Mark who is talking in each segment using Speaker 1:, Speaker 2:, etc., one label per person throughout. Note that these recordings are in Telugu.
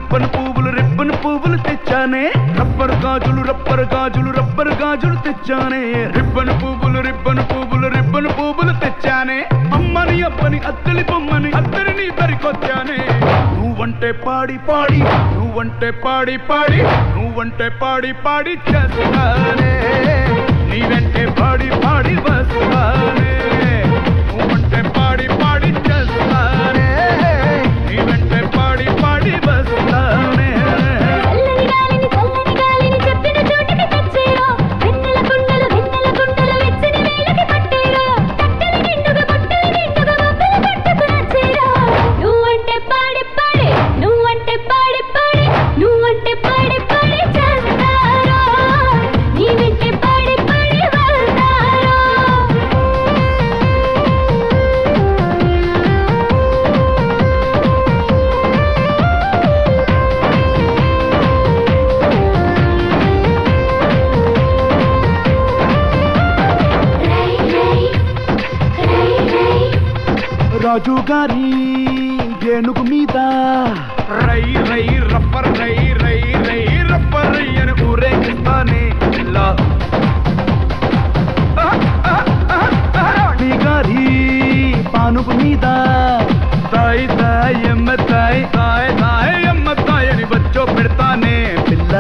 Speaker 1: రిబ్బన్ పువ్వులు తెచ్చానే రబ్బర్ గాజులు తెచ్చానే రిబ్బన్ పువ్వులు తెచ్చానే అమ్మని అబ్బని అత్తలి బొమ్మని అత్తరిని దరికొచ్చానే నువ్వంటే పాడి చేస్తానే నీ వెంటే పాడి వస్తానే నువ్వంటే పాడి చేస్తానే నీ వెంటే పాడి వస్తానే రాజు గారి ఏనుగు మీద రై రప్పర్ అని ఊరేగిస్తానే రాణి గారి పానుపు మీద తాయి అని వచ్చో పెడతానే పిల్ల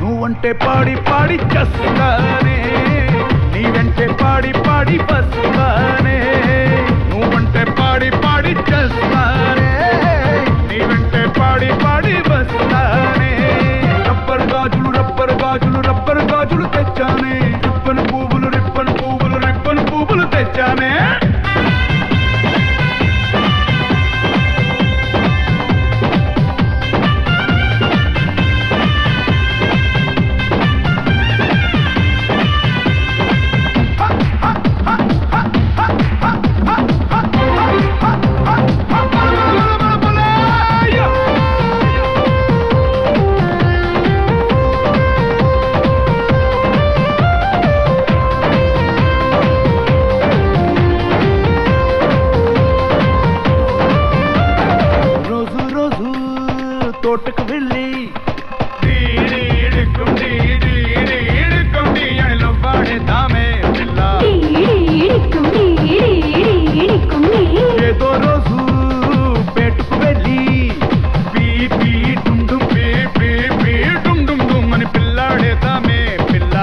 Speaker 1: నువ్వంటే పాడి చేస్తానే నీ వెంటే పాడి వస్తానే నువ్వంటే పాడి చేస్తానే నీ వెంటే పాడి వస్తానే రబ్బర్ గాజులు తెచ్చానే రిబ్బన్ పువ్వులు తెచ్చానే తోటకు వెళ్ళి వాడేదామే పిల్ల ఏదో రోజు పేటుకు వెళ్ళి డుమ్ అని పిల్లాడేదామే పిల్ల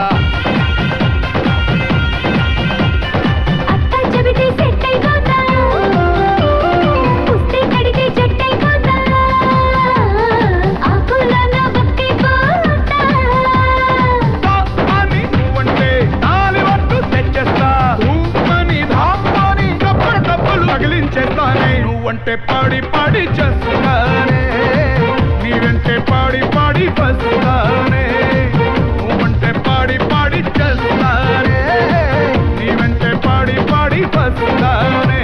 Speaker 1: నువ్వంటే పాడి చేస్తానే నీ వెంటే పాడి వస్తానే నువ్వంటే పాడి చేస్తానే నీ వెంటే పాడి వస్తానే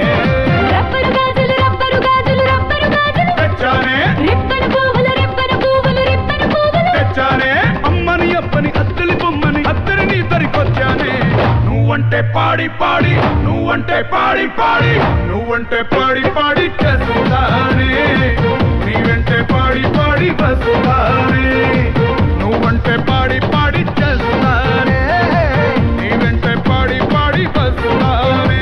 Speaker 1: తెచ్చానే అమ్మని అప్పని అత్తలి బొమ్మని అత్తరిని దరికొచ్చానే నువ్వంటే పాడి చేస్తానే నీ వెంటే పాడి వస్తానే నువ్వంటే పాడి చేస్తానే నీ వెంటే పాడి వస్తానే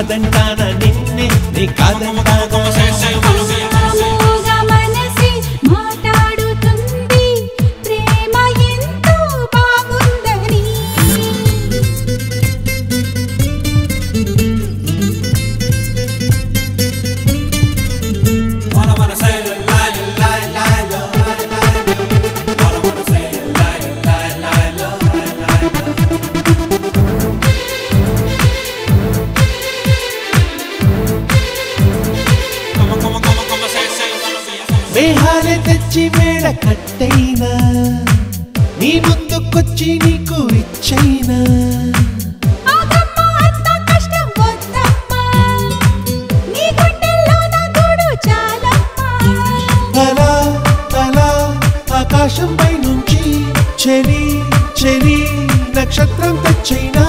Speaker 2: కాదంటానా నిన్నే నీ కాదంటానా మేహాలే తెచ్చి మేడ కట్టైనా నీ ముందుకొచ్చి నీకు ఇచ్చైనా తలా తలా ఆకాశం పై నుంచి చెలి చెలి నక్షత్రం తెచ్చైనా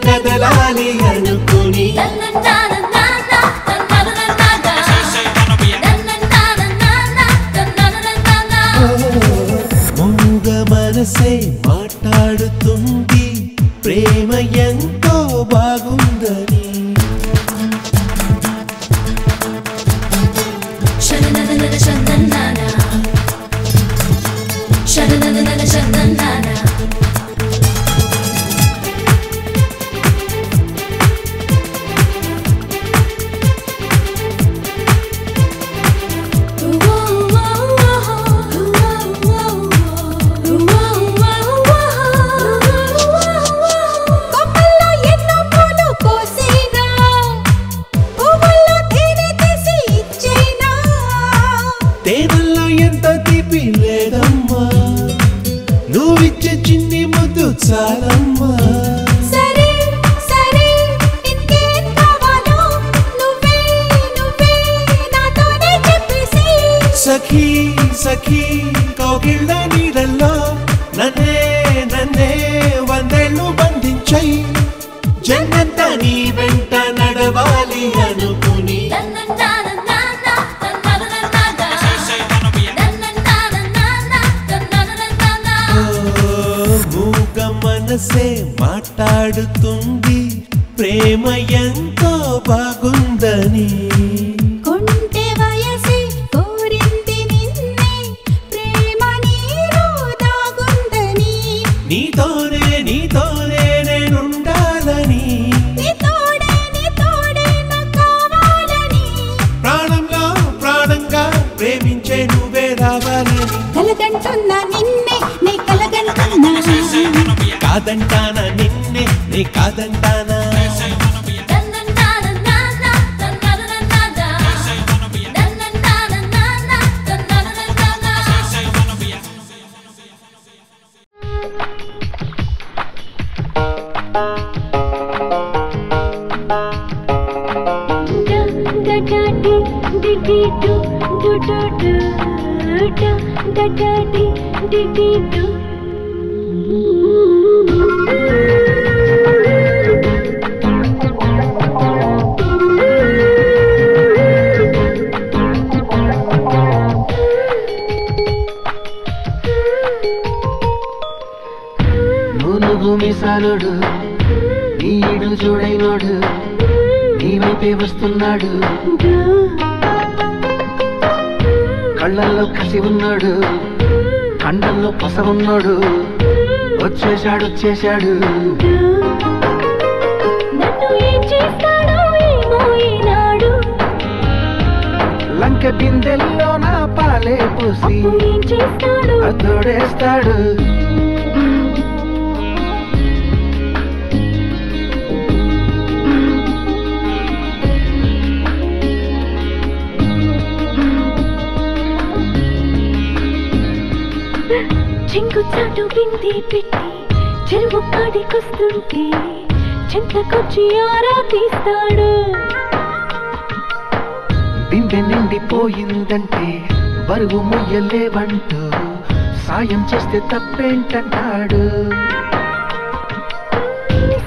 Speaker 2: కదలాలి అనుకుని మూగ మనసే మాట్లాడుతుంది ప్రేమ ఎంతో బాగుందని తేనెల్లో ఎంత తీపి లేదమ్మా నువ్విచ్చే చిన్ని ముద్దు చాలమ్మా
Speaker 3: సరే సరే ఇంకేం కావాలో నువ్వే నువ్వే నాతోనే చెప్పేసి
Speaker 2: సఖీ సఖీ కౌగిళ్ళ నీడల్లో నన్నే నన్నే వందేళ్ళు బంధించై జన్నంతా నీ వెంట నడవాలి అనుకుని మూగ మనసే మాట్లాడుతుంది ప్రేమ ఎంతో బాగుందని
Speaker 3: కొంటె వయసే కోరింది నిన్నే ప్రేమ నీలో దాగుందని
Speaker 2: నీతోనే నీతోనే నేనుండాలని
Speaker 3: నీతోడే నాకు కావాలని
Speaker 2: ప్రాణంలో ప్రాణంగా ప్రేమించే నువ్వే రావాలని
Speaker 3: కలగంటున్నా నిన్నే నీ కలగంటున్నా
Speaker 2: కాదంటానా నిన్నే నీ కాదంటానా
Speaker 4: మిసాలుడు ఈడు చూడైనోడు నీ వైపే వస్తున్నాడు కళ్ళల్లో కసి ఉన్నాడు కండల్లో పస ఉన్నాడు వచ్చేశాడు వచ్చేశాడు లంక బిందెల్లో నా పాలే పూసి అద్దోడేస్తాడు
Speaker 3: చెంగు చాటు బింది పెట్టి చెరువు కాడికొస్తుంటే చెంతకొచ్చి ఆరా తీస్తాడు
Speaker 4: బిందె నిండిపోయిందంటే బరువు మొయ్యలేవంటూ సాయం చేస్తే తప్పేంటంటాడు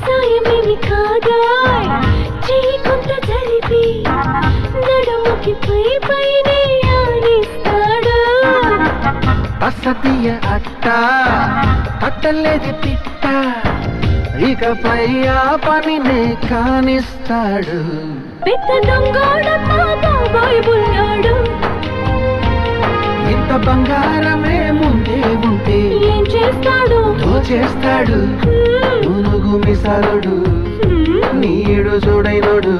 Speaker 3: సాయమేమి కాదా చెయ్యి కొంత జరిపి నడుముకి పై పైనే ఆడిస్తాడు
Speaker 4: అసతీయ అట్ట కట్టలేది పిట్ట ఇకపై ఆ పనినే కానిస్తాడు
Speaker 3: పెద్ద దొంగోడమ్మా బాబాయ్ బుల్లాడు
Speaker 4: ఇంత బంగారమే ముందే ఉంటే
Speaker 3: ఏం చేస్తాడు
Speaker 4: చేస్తాడు మునుగు మిసాలుడు నీడు చూడైనడు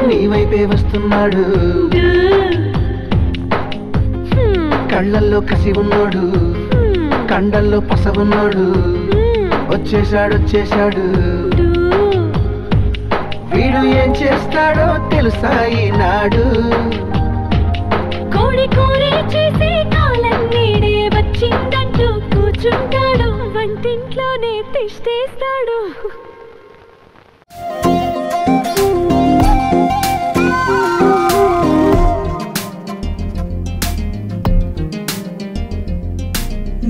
Speaker 4: నీ వైపే వస్తున్నాడు కళ్ళల్లో కసి ఉన్నాడు కండల్లో పస ఉన్నాడు వచ్చేశాడు వీడు ఏం చేస్తాడో తెలుసా ఈనాడు
Speaker 3: కోడి కోరి చేసే కాలం నీడే వచ్చిందంటూ కూర్చుంటాడు వంటింట్లోనే తిష్టేస్తాడు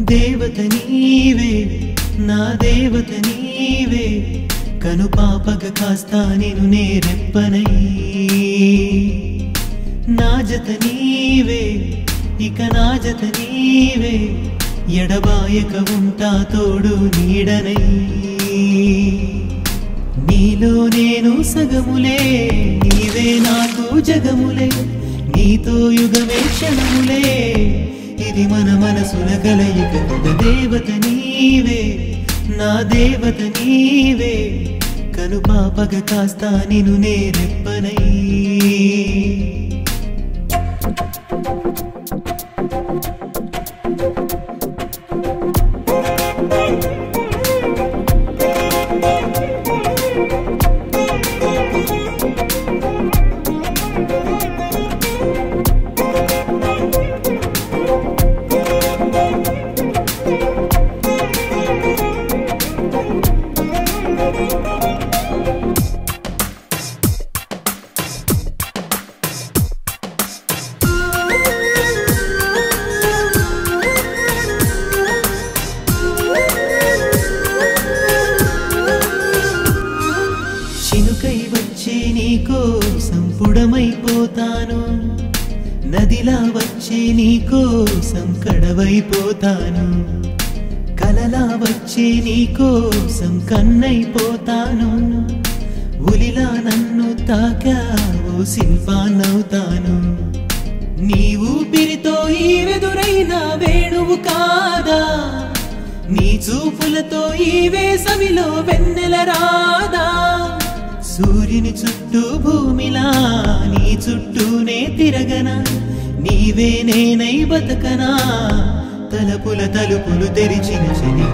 Speaker 2: దేవత నీవే నా దేవత నీవే కను పాపగ కాస్తా నేను నేరెప్పనై నా జత నీవే ఇక నా జత నీవే ఎడబాయక ఉంటా తోడు నీడనై నీలో నేను సగములే నీవే నాకు జగములే నీతో యుగమే క్షణములే ఇది మన మనసుల కలయిక దేవత నీవే నా దేవత నీవే కను పాపగ కాస్తా నిన్ను నేరెప్పనై సంపుడమైపోతాను నదిలా వచ్చే నీకోసం కడవైపోతాను కలలా వచ్చే నీకోసం కన్నైపోతాను ఉలిలా నన్ను తాకావో శిల్పాన్నవుతాను నీ ఊపిరితో ఈ వెదురైన వేణువు కాదా నీ చూపులతో ఈ వేసవిలో వెన్నెల రాదా సూర్యుని చుట్టూ భూమిలా నీ చుట్టూనే తిరగనా నీవే నేనై బతకనా తలపుల తలుపులు తెరిచిన శని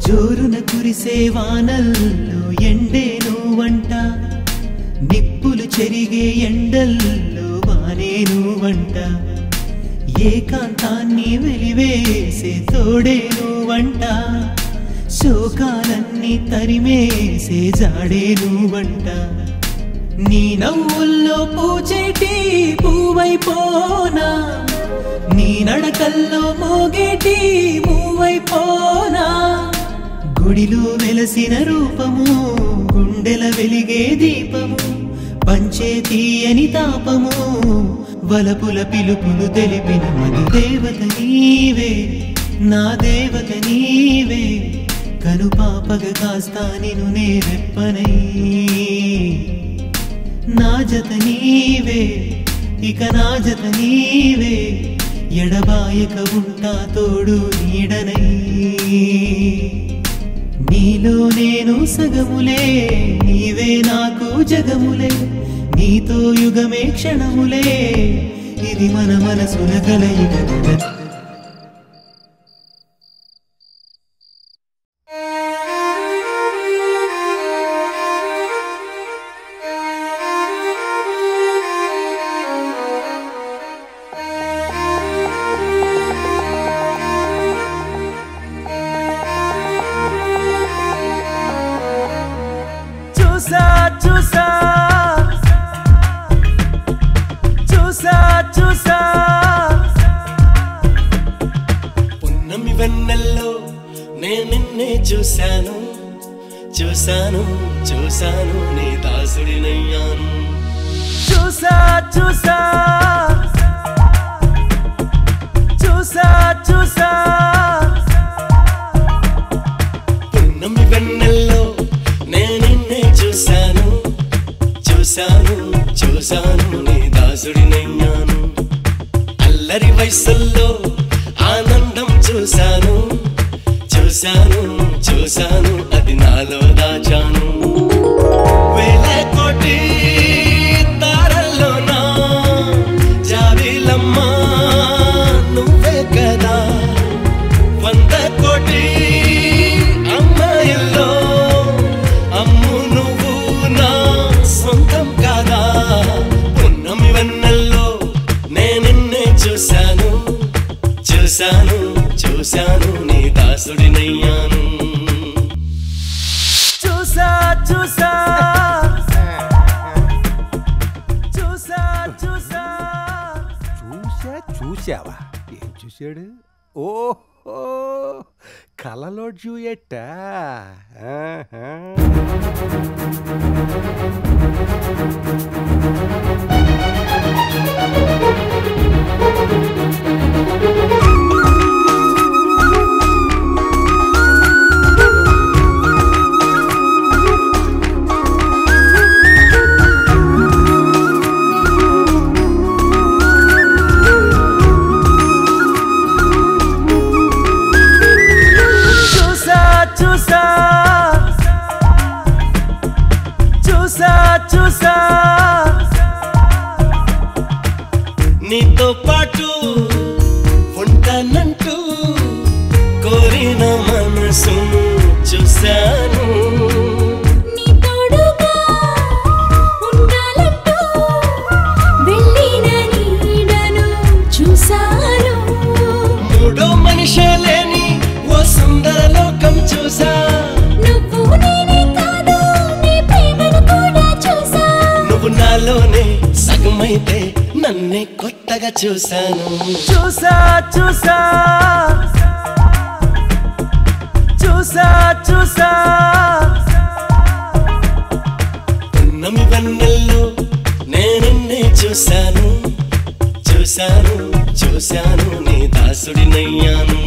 Speaker 2: జోరున కురిసే వానల్లో ఎండే నువ్వంట నిప్పులు చెరిగే ఎండల్లో వానే నువ్వంట ఏకాంతాన్ని వెలివేసే తోడే నువ్వంట శోకాలన్నీ తరిమేసే జాడే నువ్వంట నీ నవ్వుల్లో పూచేటి పువ్వైపోనా నీ నడకల్లో మోగేటి మూవైపోనా గుడిలో వెలసిన రూపము గుండెల వెలిగే దీపము పంచే తీయని తాపము వలపుల పిలుపులు తెలిపిన మది దేవత నీవే నా దేవత నీవే కను పాపగ కాస్తా నిన్ను నేరెప్పనై నా జత నీవే ఇక నా జత నీవే ఎడబాయక ఉంటా తోడు నీడనై నీలో నేను సగములే నీవే నాకు జగములే నీతో యుగమే క్షణములే ఇది మన మనసుల కలయిక
Speaker 5: చూసా చూసా చూసా పున్నమి వెన్నెల్లో నేను నిన్నే చూశాను చూశాను చూశాను నీ దాసుడినయ్యాను చూసా చూసా చూసా చూసా పున్నమి వెన్నెల్లో నేను నిన్నే చూశాను చూశాను చూశాను నీ దాసుడినయ్యాను అల్లరి వయసుల్లో ఆనందం చూశాను చూశాను చూశాను అది నాలో దాచాను వేల కోటి తారల్లోనా జాబిలమ్మా నువ్వే కదా 100 కోటి అమ్మాయిల్లో అమ్ము నువ్వు నా సొంతం కదా పున్నమి వెన్నెల్లో నేను నిన్నే చూశాను చూశాను చూశాను నీ దాసుడినయ్యాను చూసా చూసా చూసా చూసా
Speaker 6: చూసావా ఏం చూశాడు ఓహో కలలో జూయట్టా
Speaker 5: చూసా నీతో పాటు ఉంటానంటూ కోరిన మనసును చూశాను
Speaker 3: నీ తోడుగా ఉండాలంటూ వెళ్ళిన నీడను చూశాను
Speaker 5: మూడో మనిషే లేని ఓ సుందర లోకం చూసా
Speaker 3: నువ్వు నేనే కాదు నీ ప్రేమను కూడా చూసా
Speaker 5: నువ్వు నాలోనే సగమైతే నన్నే కొత్తగా చూశాను చూసా చూసా చూసా చూసా పున్నమి వెన్నెల్లో నేను నిన్నే చూశాను చూశాను చూశాను నీ దాసుడినయ్యాను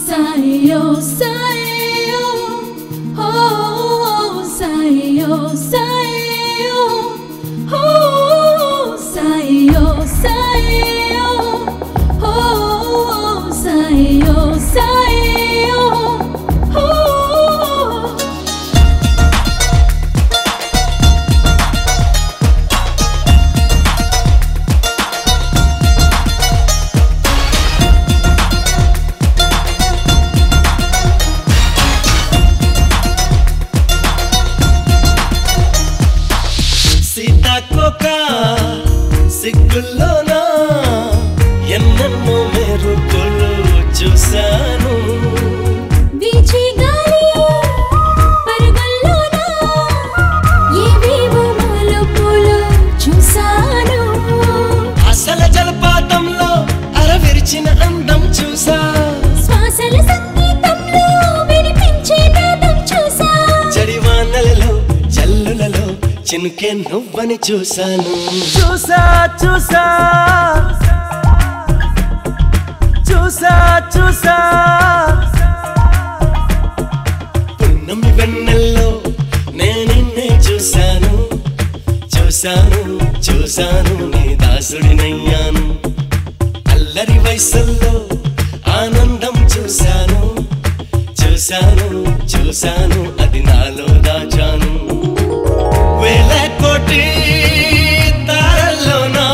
Speaker 3: సాయో సాయో ఓ సాయో సాయో ఓ సాయో సాయో ఓ సాయో సాయో ఓ
Speaker 5: సీతాకోక సిగ్గుల్లోనా ఎన్నెన్నో మెరుపులు చూశాను
Speaker 3: వీచే గాలి పరగల్లోనా ఏవేవో మలుపులు చూశాను
Speaker 5: అసలు జలపాతంలో అరవిరిచిన అందం చూసా
Speaker 3: శ్వాసల సంగీతంలో వినిపించే నాదం చూసా
Speaker 5: జడివానలలో జల్లులలో చినుకే నువ్వని చూశాను చూసా చూసా చూసా చూసా పున్నమి వెన్నెల్లో నేను నిన్నే చూశాను చూశాను చూశాను నీ దాసుడినయ్యాను అల్లరి వయసుల్లో ఆనందం చూశాను చూశాను చూశాను అది నాలో దాచాను వేల కోటి తారల్లోనా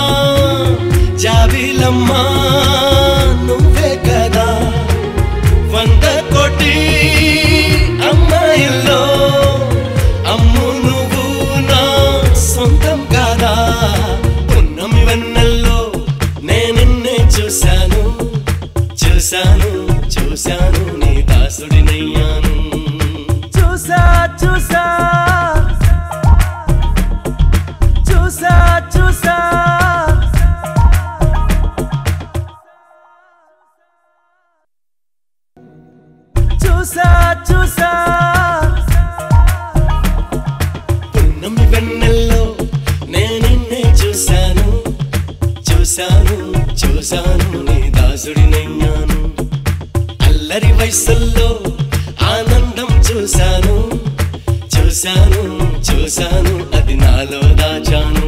Speaker 5: జాబిలమ్మా నువ్వే కదా 100 కోటి అమ్మాయిల్లో అమ్ము నువ్వు నా సొంతం కాదా పున్నమి వెన్నెల్లో నేను నిన్నే చూశాను చూశాను చూశాను నీ దాసుడినయ్యాను చూసా చూసా పున్నమి వెన్నెల్లో నేనిన్నే చూశాను చూశాను చూశాను నీ దాసుడినయ్యాను అల్లరి వయసుల్లో ఆనందం చూశాను చూశాను చూశాను అది నాలో దాచాను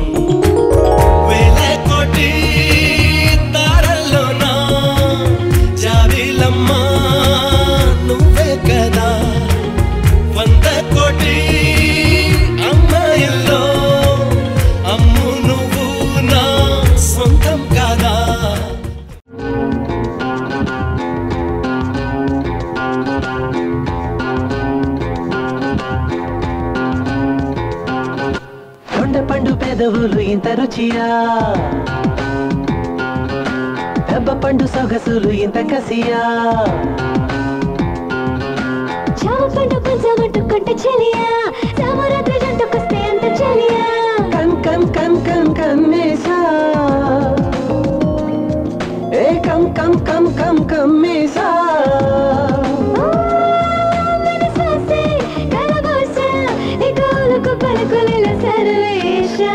Speaker 5: వేలే కోటి తారల్లోనా జాబిలమ్మా నువ్వే కదా 100 కోటి అమ్మాయిల్లో అమ్ము నువ్వు నా సొంతం కాదా
Speaker 4: పండు పెదవులు ఇంత రుచియా దెబ్బ పండు సొగసులు ఇంత కసియా
Speaker 3: చావ పండు పంచమంటు కొంట చెలియా సామరాత్రి జంటకొస్తే అంత చెలియా
Speaker 4: కన్ కన్ కన్ కన్ కమ్మేసా ఏ కమ్ కమ్ కమ్ కమ్ కమ్మేసా
Speaker 3: మనసాసే కలబోసా నీ కాలుకు పలుకులిల సర్వేశా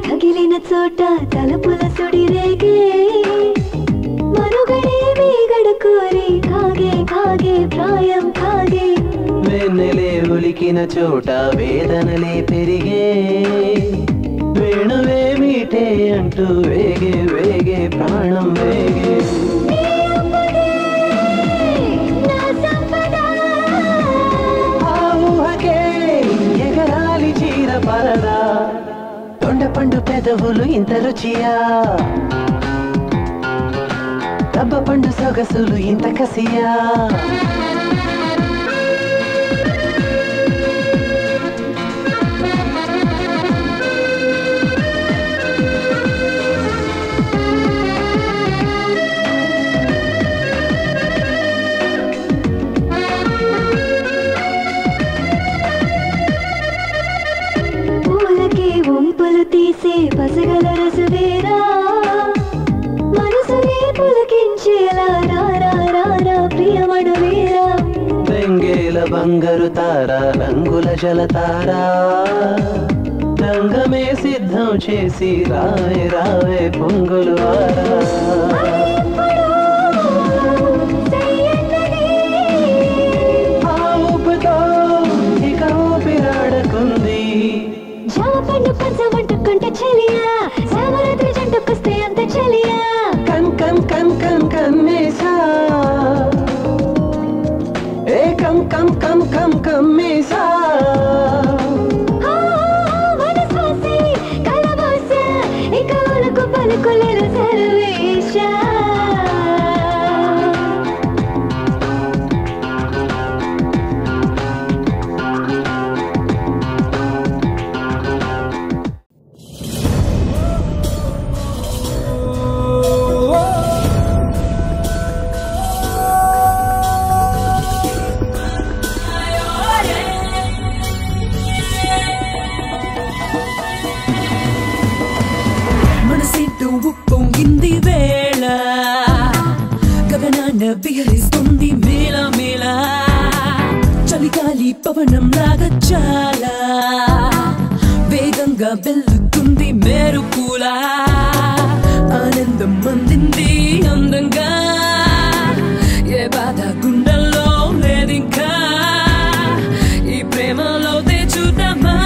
Speaker 3: తగిలిన చోట తలుపుల సుడి రేగే మనుగడే వీగడ కోరి కాగే కాగే ప్రాయం కాగే
Speaker 4: వెన్నెలే ఉలికిన చోట వేదనలే పెరిగే వేణువే మీటే అంటూ వేగే వేగే ప్రాణం వేగే
Speaker 3: నా సంపద
Speaker 4: ఆ ఊహకే ఎగరాలి చీర పరదా పండు పెదవులు ఇంత రుచియా దెబ్బ పండు సొగసులు ఇంత కసియా
Speaker 3: వంపులు తీసే పసగల రసవేరా మనసునే పులకించేలా రారా ప్రియమడు వీరా
Speaker 4: బెంగేల బంగారు తార రంగుల జలతారా రంగమే సిద్ధం చేసి రావే రావే పొంగులు వారా ఆ ఊపుతో ఇక ఊపిరాడకుంది
Speaker 3: పండు పంచమంటు కొంట చెలియా సామరాత్రి జంటకొస్తే అంత చెలియా
Speaker 4: కన్ కన్ కన్ కన్ కమ్మేసా ఏ కమ్ కమ్ కమ్ కమ్ కమ్మేసా
Speaker 3: మనసాసే కలబోసా నీ కాలుకు పలుకులిల సర్వేశా
Speaker 7: పొంగింది వేళ గగనాన్న విహరిస్తుంది మేళ మేళ చలిగాలి పవనం లాగా చాలా వేగంగా వెళ్తుంది మెరుపుల ఆనందం అందింది అందంగా ఏ బాధ గుండెల్లో లేదింకా ఈ ప్రేమలో తెచ్చుదామా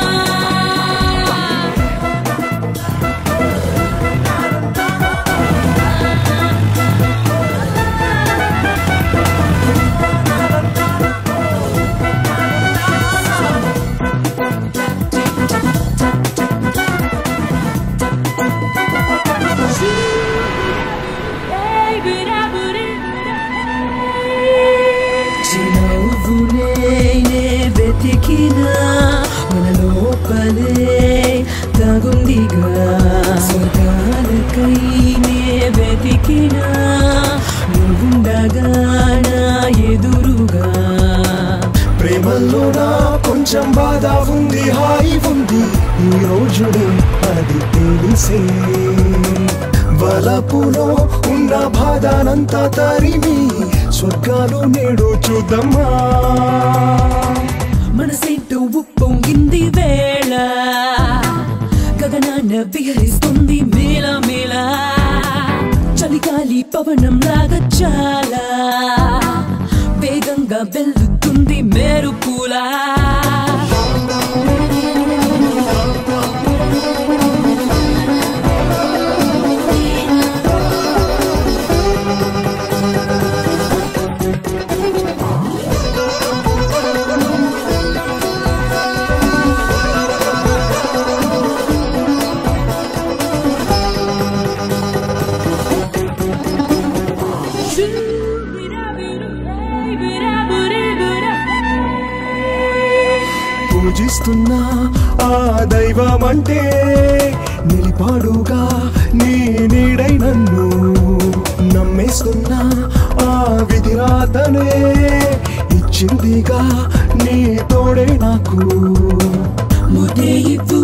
Speaker 7: వలే తగుందిగా స్వర్గాలకై నే వెతికినా నువ్వుండగా నా ఎదురుగా
Speaker 5: ప్రేమలోనా కొంచెం బాధ ఉంది హాయి ఉంది ఈ రోజునే అది తెలిసే వలపులో ఉన్న బాధనంతా తరిమి స్వర్గాలు నేడు చూద్దామా
Speaker 7: మనసేంటో ఉప్పొంగింది వేళ గగనాన విహరిస్తుంది మేళ మేళ చలిగాలి పవనం లాగా చాలా వేగంగా వెళ్తుంది మెరుపులా
Speaker 5: పూజిస్తున్నా ఆ దైవమంటే నిలిపాడుగా నీ నీడై నన్ను నమ్మేస్తున్నా ఆ విధిరాతనే ఇచ్చిందిగా నీ తోడే నాకు
Speaker 7: ముదే ఇవ్వు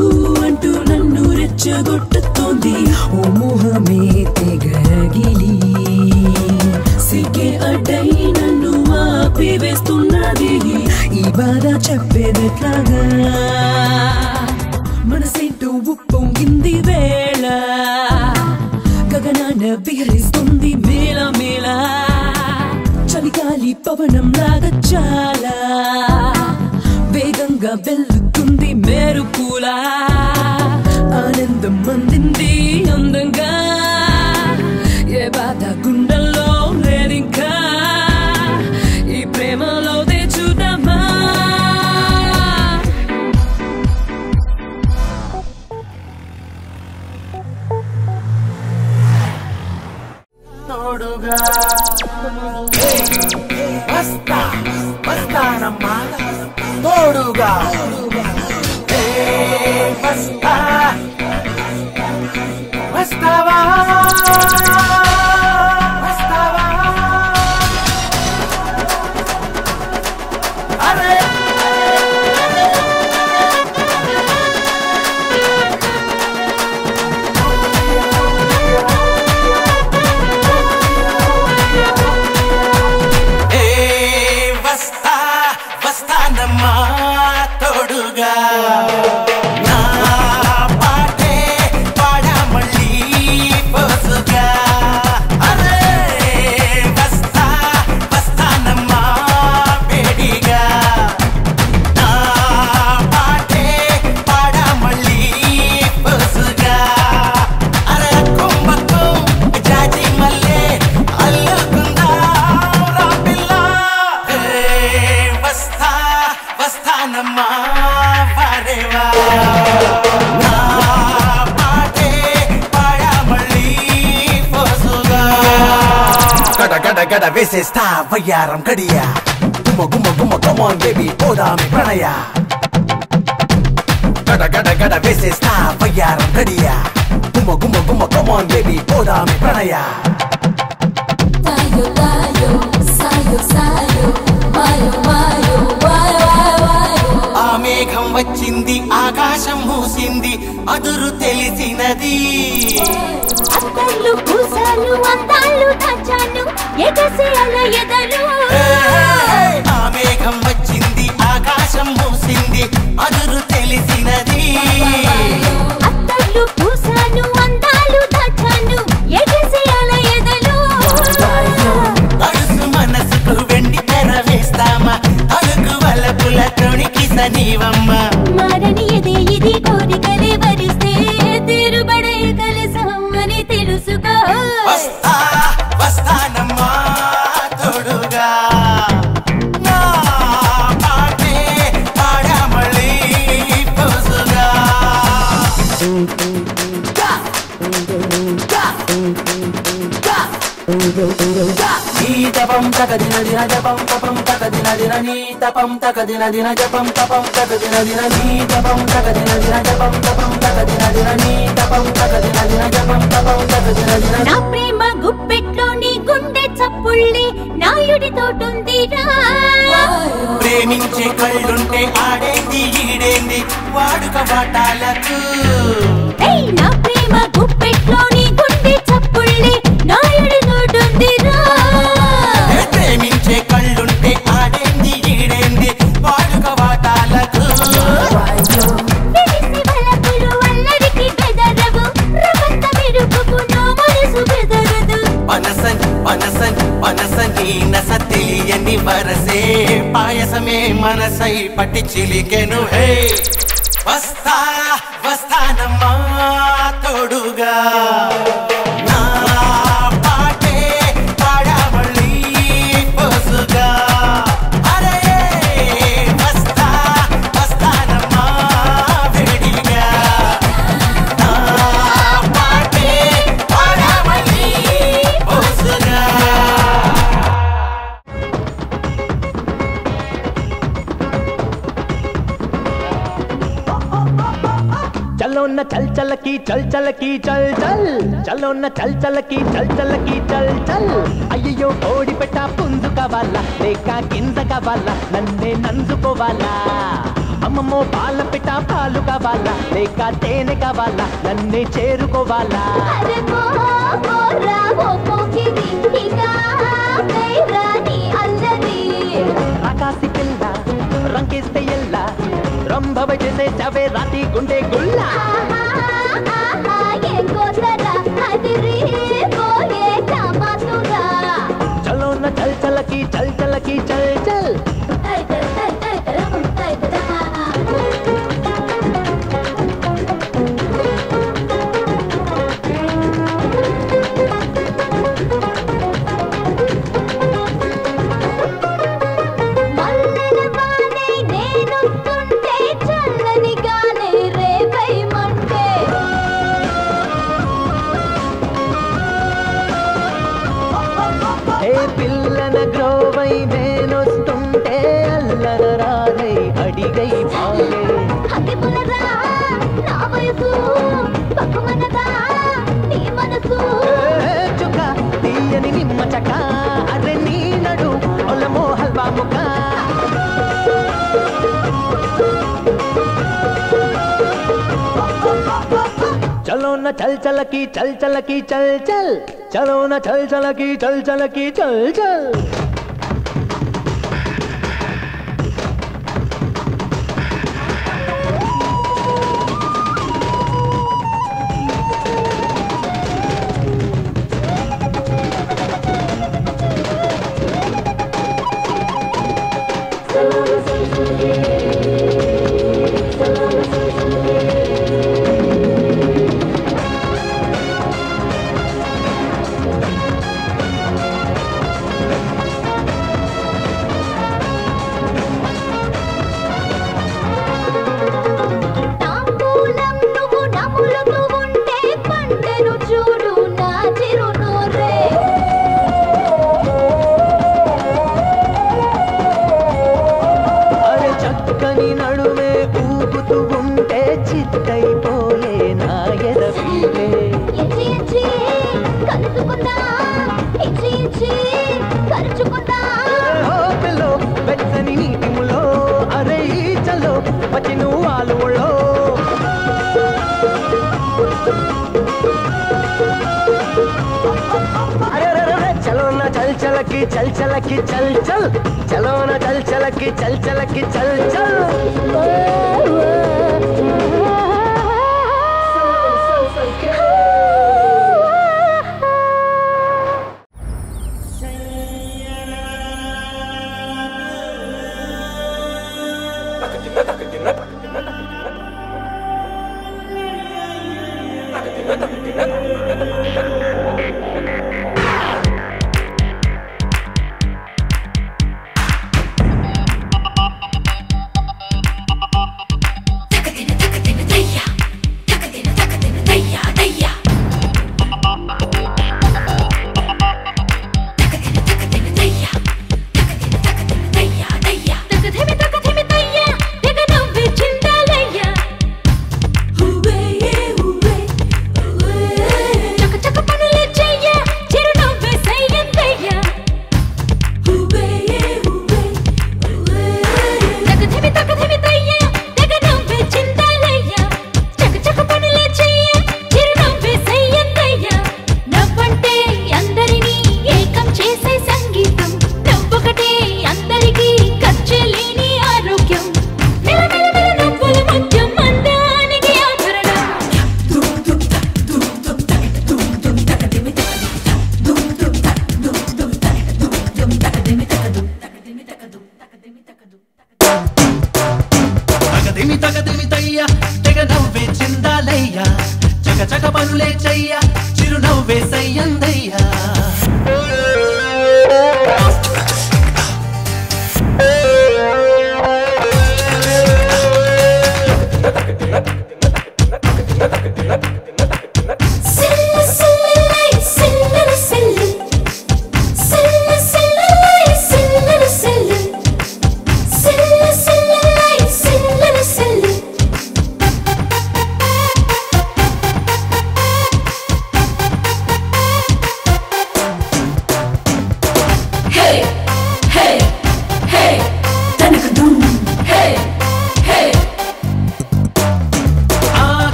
Speaker 7: అంటూ నన్ను రెచ్చగొట్టుతోంది ఓ మోహమే తెగరగిలి సిగ్గే అడ్డై నన్ను ఆపివేస్తున్నది ఈ బాధ చెప్పేదెట్లాగా మనసేంటో ఉప్పొంగింది వేళ గగనాన విహరిస్తుంది మేళ మేళ చలిగాలి పవనం లాగా చాలా వేగంగా వెళ్తుంది మెరుపులా ఆనందం అందింది అందంగా ఏ బాధ గుండెల్లో లేదింకా ఈ ప్రేమలో తెచ్చుదామా
Speaker 5: తోడుగా వస్తానమ్మా తోడుగా వస్తావా వస్తావా అరే వస్తానమ్మా తోడుగా నా పాటే పాడా మళ్ళీ పోసుగా అరే వస్తానమ్మా వేడిగా నా పాటే పాడా మళ్ళీ పోసుగా అరే కుంభకు జాజి మల్లె అల్లుకుందా రాపిల్ల వస్తానమ్మా వారేవా నా పాటే పాడా మళ్ళీ పోసుగా గడ గడ గడ వేసేస్తా వయ్యారం గడియా గుమ్మ గుమ్మ గుమ్మ కమాన్ బేబీ పోదామి ప్రణయ గడ గడ గడ వేసేస్తా వయ్యారం గడియా గుమ్మ గుమ్మ గుమ్మ కమాన్ బేబీ పోదామి ప్రణయ
Speaker 3: Tayo, tayo, sayo, sayo, mayo, mayo, wayo, wayo.
Speaker 5: ఆ మేఘం వచ్చింది ఆకాశం మూసింది అదురు తెలిసినది
Speaker 3: అత్తళ్ళు పూసాలు అందాళ్ళు దాచాను ఎగసి అల ఎదలు
Speaker 5: ఆ మేఘం వచ్చింది ఆకాశం మూసింది అదురు తెలిసినది
Speaker 3: అత్తళ్ళు పూసాలు అందాలు దాచాను ఎగసి అల ఎదలు
Speaker 5: అడుసు మనసుకు వెండి తెర వేస్తామా అడుగు వలపుల తొణికి సనీవమ్మ
Speaker 3: మారని ఎదే ఇది కోరికలే వరిస్తే తీరుబడే కలిసమ్మని తెలుసుకో
Speaker 5: వస్తానమ్మా తోడుగా నా పాటే పాడా మళ్ళీ పోసుగా ఈతవ
Speaker 4: tapam taka dina dina japam tapam taka dina dina ni tapam taka dina dina japam tapam taka dina dina ni tapam taka dina dina japam tapam taka dina dina ni tapam taka dina dina japam tapam taka dina dina
Speaker 3: నా ప్రేమ గుప్పెట్లో నీ గుండె చప్పుళ్ళి నాయుడి తోటుందిరా
Speaker 4: ప్రేమించే కళ్ళుంటే ఆడేంది ఈడేంది వాడుక బాటాలకు
Speaker 3: నా ప్రేమ గుప్పెట్లో నీ గుండె చప్పుళ్ళి నాయుడి తోటుందిరా
Speaker 4: ప్రేమించే కళ్ళుంటే ఆడేంది ఈడేంది వాడుక బాటాలకు పనసని నస తెలియని వరసే పాయసమే మనసై పట్టి చిలికెను హే వస్తానమ్మా తోడుగా నా పాటే పాడమళ్ళీ పోసుగా అరే వస్తానమ్మా వేడిగా నా పాటే పాడమళ్ళీ పోసుగా
Speaker 8: चलो न चल चल की चल चल की चल चल चलो न चल चल की चल चल की चल चल అయ్యో ఓడి పెట్ట పుంజు కావాలా లేక గింజ కావాలా నన్నే నంజుకోవాలా అమ్మమ్మో పాల పెట్ట పాలు కావాలా లేక తేనె కావాలా నన్నే చేరుకోవాలా ఆకాశి పిల్ల రంకేస్తే ఎల్లా రంభవ చేసే చవే రాతి గుండె గుల్లా చలో న చల్ చల్ की चल चल की चल चल పిల్లన గ్రోవై నేనొస్తుంటే అల్లర రాగై అడిగై పాలే చుక తీయని నిమ్మ చక అరే నీ నడు ఒలమో హల్వా ముక चलो न चल चल की चल चल की चल चल चलो न चल चल की चल चल की चल चल चल चल की चल चल चलो ना चल चल की चल चल की चल चल
Speaker 3: తక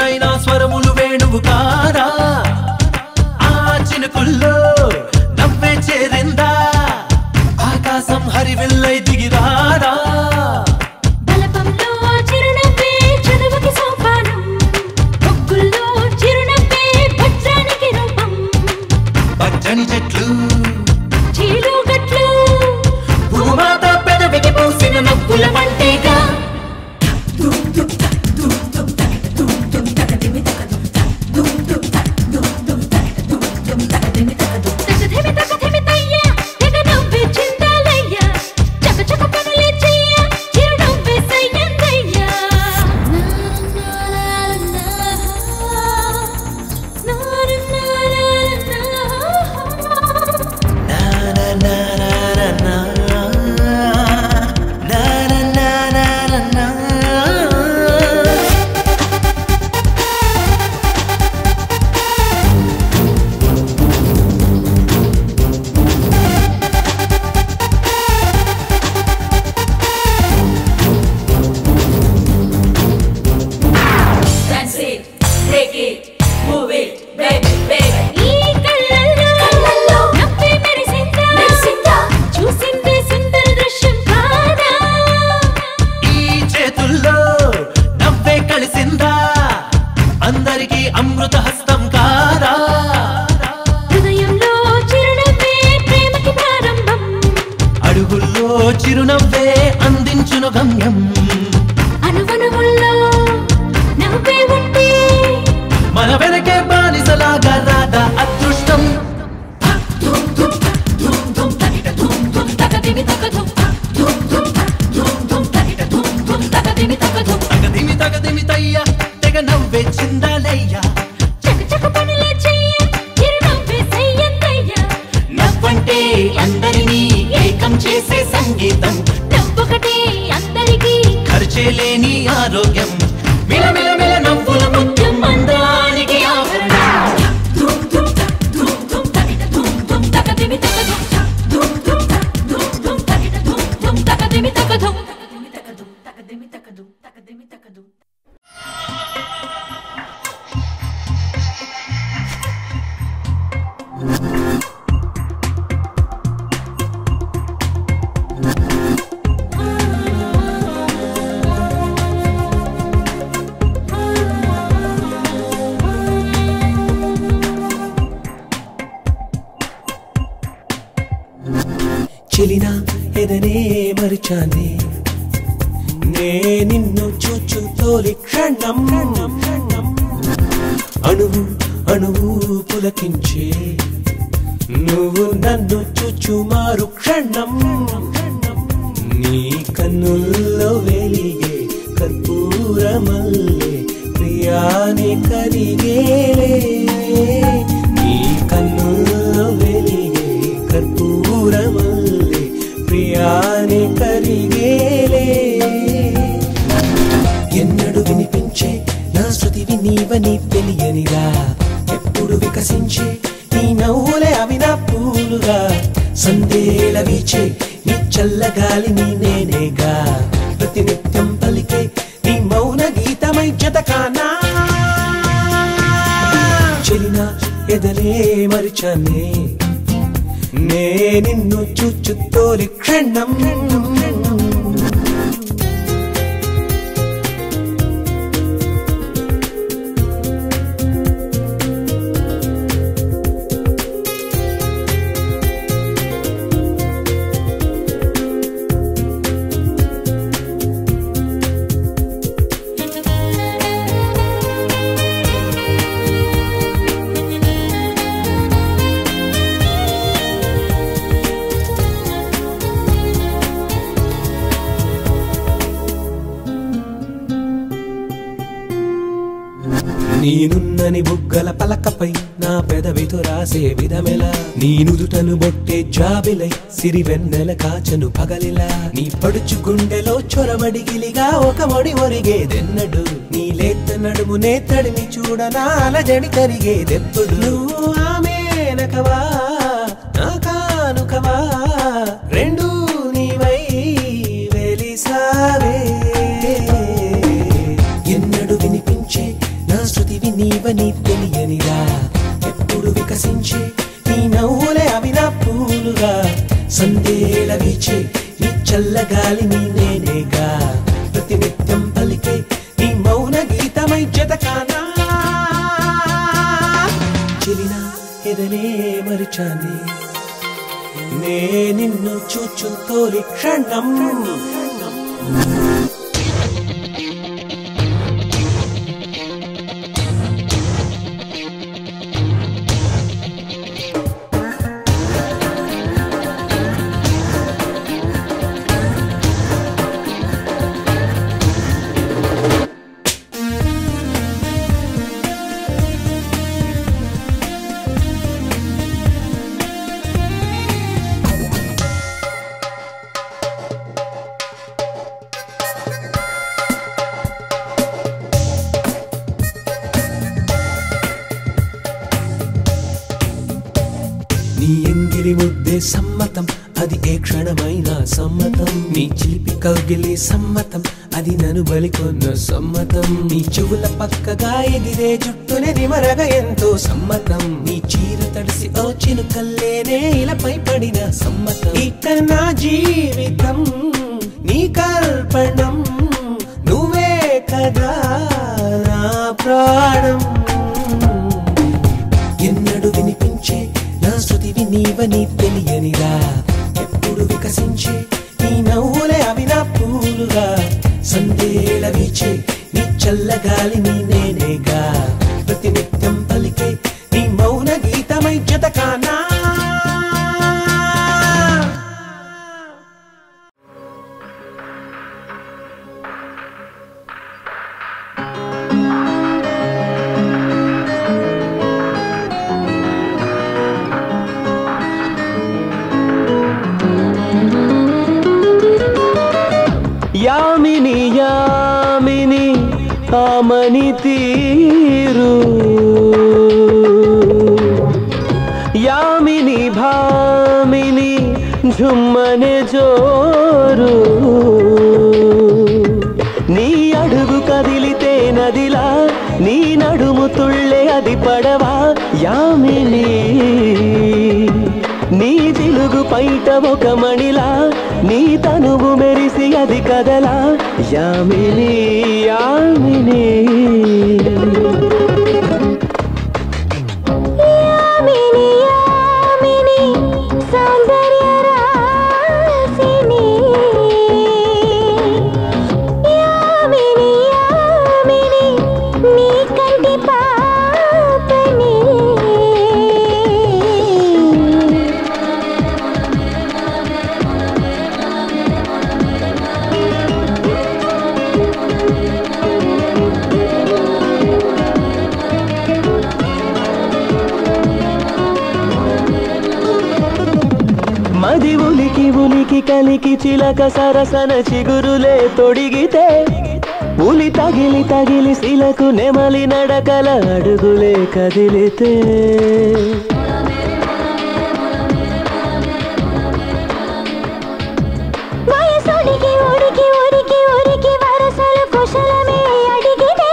Speaker 9: మధురైన స్వరములు వేణువు కారా ఆ చినుకుల్లో నవ్వే చేరిందా ఆకాశం హరివిల్లై దిగిరారా
Speaker 3: బలపంలో చిరునవ్వే చదువుకి సోపానం ఒక్కుల్లో చిరునవ్వే భద్రానికి రూపం
Speaker 9: పచ్చని చెట్లు
Speaker 3: చీలు గట్లు
Speaker 9: భూమాత పెదవికి పూసిన నవ్వుల పంటేగా అందరికీ అమృత హస్తం కారా
Speaker 3: హృదయంలో చిరునవ్వే ప్రేమకి ప్రారంభం
Speaker 9: అడుగుల్లో చిరునవ్వే అందించును గమ్యం
Speaker 3: అనువనువుల్లో నవ్వే ఉంటే
Speaker 9: మన వెనకే బానిసలాగా రాదా అదృష్టం తగదిమి తయ్య తెగ నవ్వే చిందాలయ్యా
Speaker 3: చక పనులే చెయ్య చిరునవ్వే సయ్యందయ్య
Speaker 9: నవ్వంటే అందరినీ ఏకం చేసే సంగీతం
Speaker 3: నవ్వొకటే అందరికీ
Speaker 9: ఖర్చే లేని ఆరోగ్యం మిలమిల మిల నవ్వుల ముత్యం అందానికి ఆభరణం
Speaker 2: చెలినా ఎదనే మరిచానే నే నిన్ను చూచు తోలి క్షణం అణువు అణువు పులకించే నువ్వు నన్ను చూచు మారు క్షణం నీ కన్నుల్లో వెలిగే కర్పూరమల్లే ప్రియాని కరిగేలే నీ కన్నుల్లో వెలిగే కర్పూరమల్లే ప్రియాని కరిగేలే ఎన్నడు వినిపించే నా శృతివి నీవని తెలియనిగా ఎప్పుడు వికసించే నీ నవ్వులే అవి నా పూలుగా సందేల వీచే నీ చల్లగాలిని నేనేగా ప్రతినిత్యం పలికే నీ మౌన గీతమై జతకానా చెలినా ఎదలే మరిచానే నే నిన్ను చూచు తోలి క్షణం నీనున్నని బుగ్గల పలకపై నా పెదవితో రాసే విధమెలా నీ నుదుటను బొట్టే జాబిలై సిరి వెన్నెల కాచను పగలిలా నీ పడుచు గుండెలో చొరమడిగిలిగా ఒక మొడి ఒరిగేదెన్నడు నీ లేత నడుమునే తడిమి చూడనా అలజడి కరిగేదెప్పుడు నువ్వు ఆమెనకవా నా కానుకవా రెండు నీవై వెలిసావే ఎన్నడు వినిపించే నా శృతివి నీవని తెలియనిరా ఎప్పుడు వికసించే నీ నవ్వులే అవి నా పూలుగా సందేల వీచే నీ చల్లగాలి నీ నేనేగా ప్రతి నిత్యం పలికే నీ మౌన గీతమై జతకానా చెలినా ఎదనే మరిచాని నే నిన్ను చూచు తోలి క్షణం నీ ఎంగిలి ముద్దే సమ్మతం అది ఏ క్షణమైనా సమ్మతం నీ చిలిపి కౌగిలి సమ్మతం అది నన్ను బలికొన్న సమ్మతం నీ చెవుల పక్కగా ఎగిరే జుట్టునే నిమరగ ఎంతో సమ్మతం నీ చీర తడిసి ఓ చినుకల్లేనే ఇలపై పడిన సమ్మతం ఇక నా జీవితం నీ కల్పణం నువ్వే కదా నా ప్రాణం ఎన్నడు వినిపించే నా శృతివి నీవని తెలియనిరా ఎప్పుడు వికసించే నీ నవ్వులే అవి నా పూలుగా సందేల వీచే నీ చల్లగాలి నీ నేనేగా ప్రతి నిత్యం పలికే నీ మౌన గీతమై జతకానా
Speaker 8: యామిని యామిని ఆమని తీరు యామిని భామిని ఝుమ్మనే జోరు నీ అడుగు కదిలితే నదిలా నీ నడుము తుళ్ళే అది పడవా యామిని నీ జిలుగు పైట ఒక మణిలా నీ తనువు మెరిసి అది కదలా యామిని యామిని
Speaker 3: యామిని యామిని సౌందర్య రాసిని యామిని యామిని నీ కంటి పాపని
Speaker 8: మది ఉలికి ఉలికి కలికి చిలక సరసన చిగురులే తొడిగితే ఉలి తగిలి తగిలి శిలకు నెమలి నడకల అడుగులే కదిలితే
Speaker 3: వయసుడికి ఉడికి ఉరికి ఉరికి వరసలు కుశలమే అడిగితే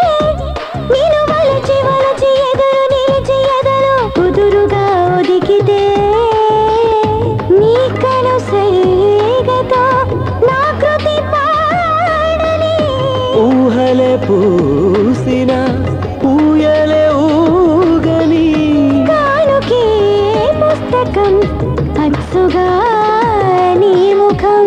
Speaker 3: నేను వలచి వలచి ఎదురు నిలిచి ఎదరు కుదురుగా ఒదిగితే నీ కను సైగతో నా కృతి పాడని
Speaker 8: ఊహలే పూసిన ఊయలే ఊగని
Speaker 3: కానుకే పుస్తకం అచ్చుగా నీ ముఖం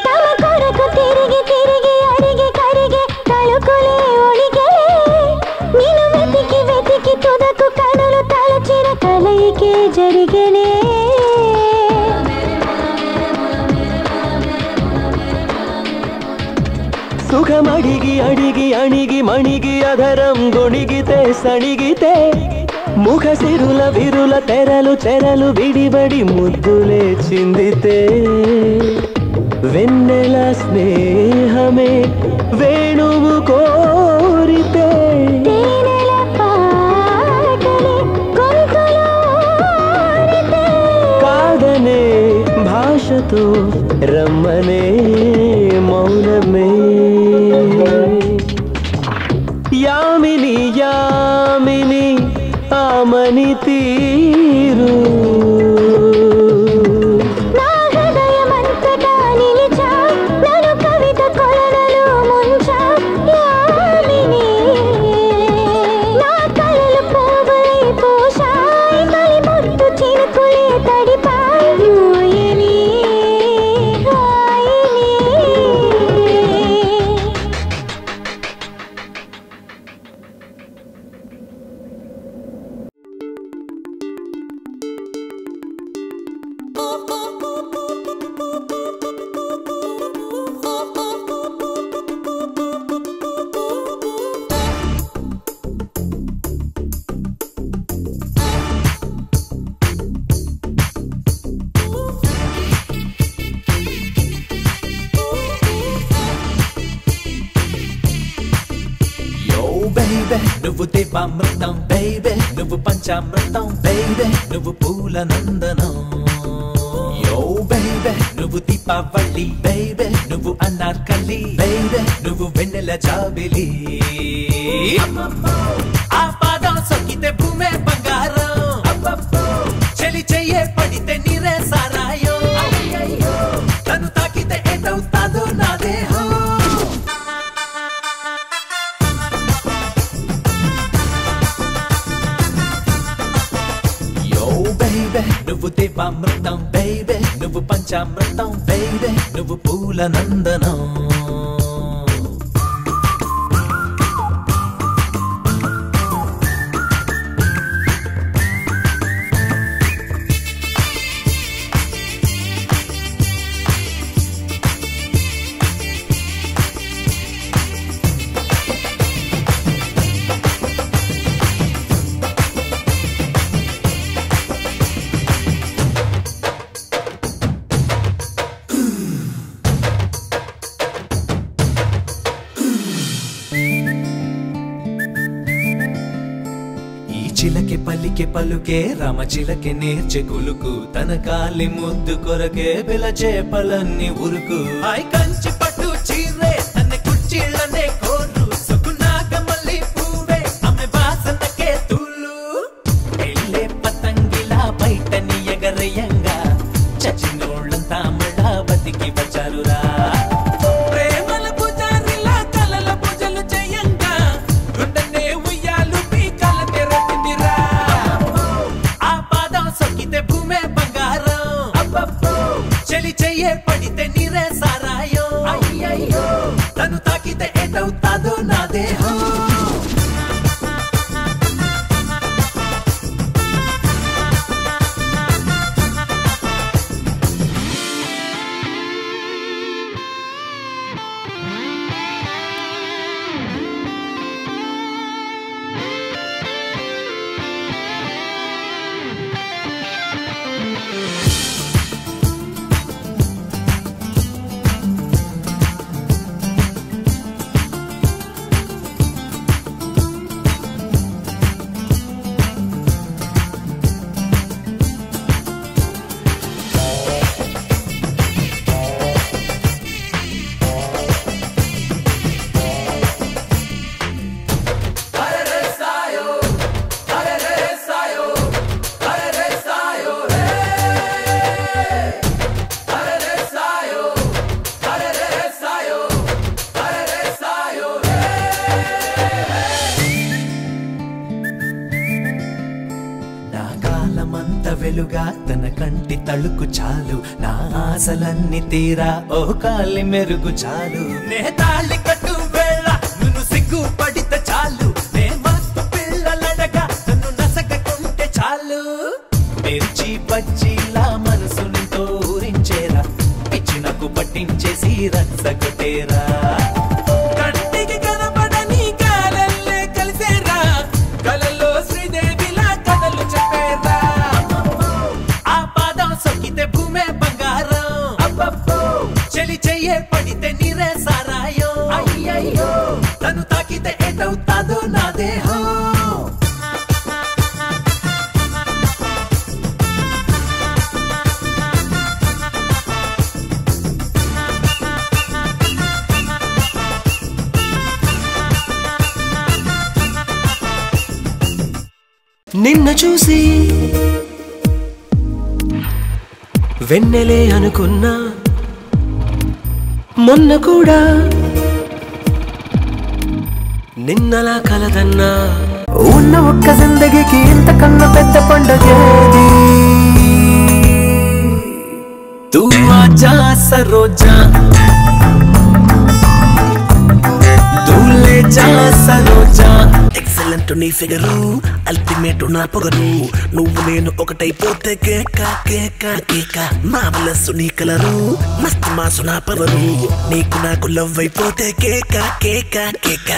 Speaker 3: తమ కొరకు తిరిగి తిరిగి అడిగి కరిగి తలుకులే ఒడిగే నిన్ను వెతికి వెతికి తుదకు కనులు తలచిన కలయికే జరిగేనే
Speaker 8: సుఖమడిగి అడిగి అణిగి మణిగి అధరం గొణిగితే సణిగితే ముఖ సిరుల విరుల తెరలు చెరలు విడిబడి ముద్దులే చిందితే వెన్నెల స్నేహమే వేణువు కోరితే
Speaker 3: తేనెల పాటలే గొంతులో ఊరితే
Speaker 8: కాదనే భాషతో రమ్మనే మౌనమే యామిని యామిని ఆమని తీరు
Speaker 3: నా హృదయమంతటా నిలిచా నన్ను కవిత కొలనలో ముంచా యామిని నా కలలు పోవై పోషాయి తొలి ముట్టు చినుకులే తడిపాయి ఊయని హాయిని
Speaker 9: baby నువ్వు దేవామృతం baby నువ్వు పంచామృతం baby నువ్వు పూల నందనం yo baby నువ్వు దీపావళి baby నువ్వు అనార్కలి baby నువ్వు వెన్నెల జాబిలి ఆ పాదం సొక్కితే భూమే బంగారం చలి చెయ్యే పడితే నీరే సారాయం తను తాకితే ఏటవుతాదో నా దేహం నువ్వు దేవామృతం baby నువ్వు పంచామృతం baby నువ్వు పూల నందనం చిలకే పలికే పలుకే రామ చిలకే నేర్చే కులుకు తన కాలి ముద్దు కొరకే పిలచే పలన్ని ఉరుకు ఐ కంచి పట్టు చీరే తన కుర్చీళ్ళనే కోరు సుకునాగ మల్లి పూవే ఆమె వాసనకే తులు ఎల్లే పతంగిలా బయటని ఎగరయంగా చచ్చినోళ్ళంతా మళ్ళా బతికి వచ్చారురా ప్రేమల పుజారిలా కలల పూజలు చేయంగా గుండెనే ఉయ్యాలు పీకల తెరపిందిరా ఆ పాదం సొక్కితే భూమే బంగారం చలి చెయ్యే పడితే నీరే సారాయం అయ్యయ్యో తను తాకితే ఏటవుతాదో నా దేహం వెలుగా తన కంటి తళుకు చాలు నా ఆశలన్నీ తీరా ఓ కాలి మెరుగు చాలు నే తాళి కట్టు వేళ నువ్వు సిగ్గు పడితే చాలు నే మస్తు పిల్లలడగా నన్ను నసగకుంటే చాలు మిర్చి బజ్జీలా మనసుని తోరించేరా పిచ్చినకు పట్టించేసి రచ్చగొట్టేరా కంటికి కనపడని కాలల్లే కలిసేరా కలలో శ్రీదేవిలా కథలు చెప్పేరా సొక్కితే భూమే బంగారం చలి
Speaker 2: ఏటవుతాదో నా దేహం నిన్ను చూసి వెన్నెలే అనుకున్నా మొన్న కూడా నిన్నలా కలదన్నా ఉన్న ఒక్క జిందగీకి ఇంతకన్నా పెద్ద పండుగేది తూ ఆజా సరోజా తూ లే జా సరోజా ఎక్సలెంట్ నీ ఫిగరు అల్టిమేట్ నా పొగరు నువ్వు నేను ఒకటైపోతే కేక కేక కేక నా మనస్సు నీ కలరు మస్తు మాసు నా పవరు నీకు నాకు లవ్ అయిపోతే కేక కేక కేక